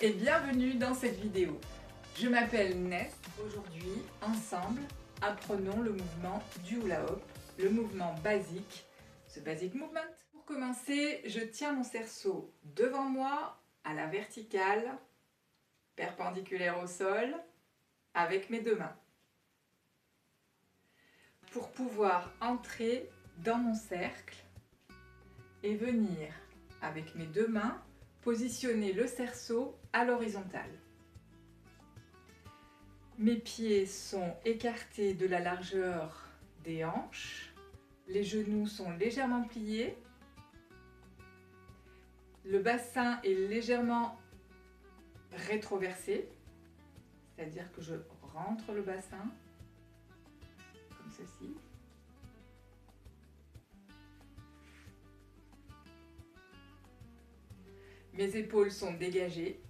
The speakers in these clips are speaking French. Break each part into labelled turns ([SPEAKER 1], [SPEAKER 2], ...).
[SPEAKER 1] et bienvenue dans cette vidéo. Je m'appelle Ness. Aujourd'hui, ensemble, apprenons le mouvement du hula hoop, le mouvement basique, ce basic movement. Pour commencer, je tiens mon cerceau devant moi, à la verticale, perpendiculaire au sol, avec mes deux mains. Pour pouvoir entrer dans mon cercle et venir, avec mes deux mains, positionner le cerceau à l'horizontale. Mes pieds sont écartés de la largeur des hanches, les genoux sont légèrement pliés, le bassin est légèrement rétroversé, c'est-à-dire que je rentre le bassin comme ceci. Mes épaules sont dégagées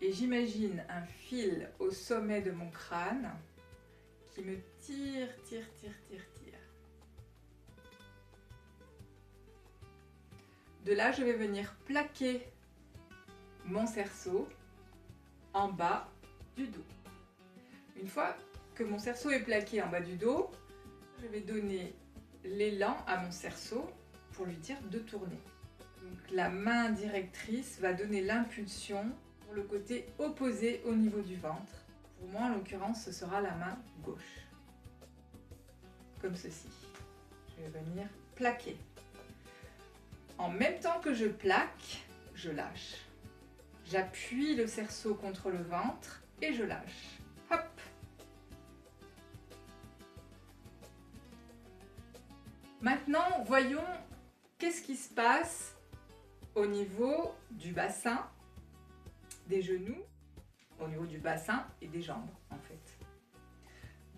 [SPEAKER 1] et j'imagine un fil au sommet de mon crâne qui me tire. De là, je vais venir plaquer mon cerceau en bas du dos. Une fois que mon cerceau est plaqué en bas du dos, je vais donner l'élan à mon cerceau pour lui dire de tourner. Donc, la main directrice va donner l'impulsion pour le côté opposé au niveau du ventre. Pour moi, en l'occurrence, ce sera la main gauche. Comme ceci. Je vais venir plaquer. En même temps que je plaque, je lâche. J'appuie le cerceau contre le ventre et je lâche. Hop! Maintenant, voyons qu'est-ce qui se passe au niveau du bassin, des genoux, au niveau du bassin et des jambes en fait.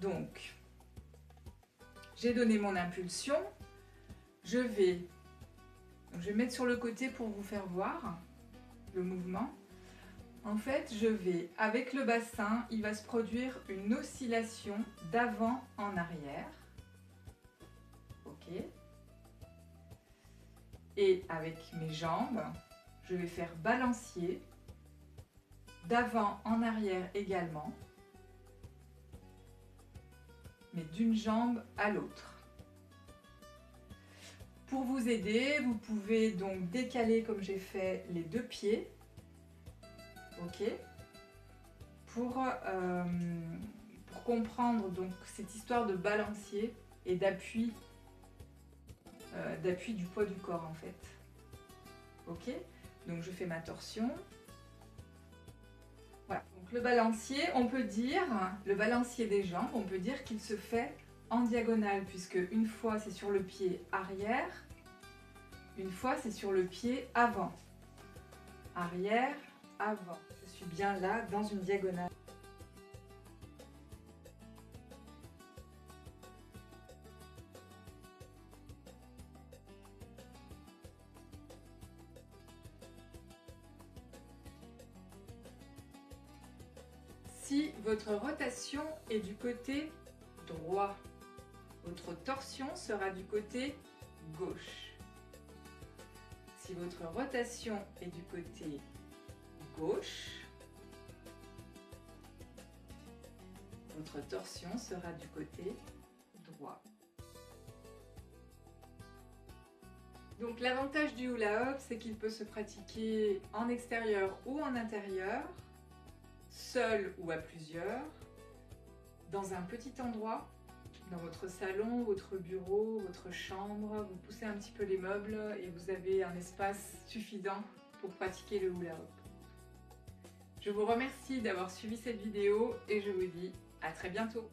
[SPEAKER 1] Donc, j'ai donné mon impulsion, je vais mettre sur le côté pour vous faire voir le mouvement. En fait, je vais, avec le bassin, il va se produire une oscillation d'avant en arrière. Ok. Et avec mes jambes, je vais faire balancier d'avant en arrière également, mais d'une jambe à l'autre. Pour vous aider, vous pouvez donc décaler comme j'ai fait les deux pieds, ok, pour comprendre donc cette histoire de balancier et d'appui du poids du corps en fait. Ok, donc je fais ma torsion. Voilà, donc le balancier, on peut dire, le balancier des jambes, on peut dire qu'il se fait en diagonale, puisque une fois c'est sur le pied arrière, une fois c'est sur le pied avant. Arrière, avant. Je suis bien là dans une diagonale. Si votre rotation est du côté droit, votre torsion sera du côté gauche. Si votre rotation est du côté gauche, votre torsion sera du côté droit. Donc l'avantage du hula hoop, c'est qu'il peut se pratiquer en extérieur ou en intérieur, seul ou à plusieurs, dans un petit endroit, dans votre salon, votre bureau, votre chambre. Vous poussez un petit peu les meubles et vous avez un espace suffisant pour pratiquer le hula hoop. Je vous remercie d'avoir suivi cette vidéo et je vous dis à très bientôt.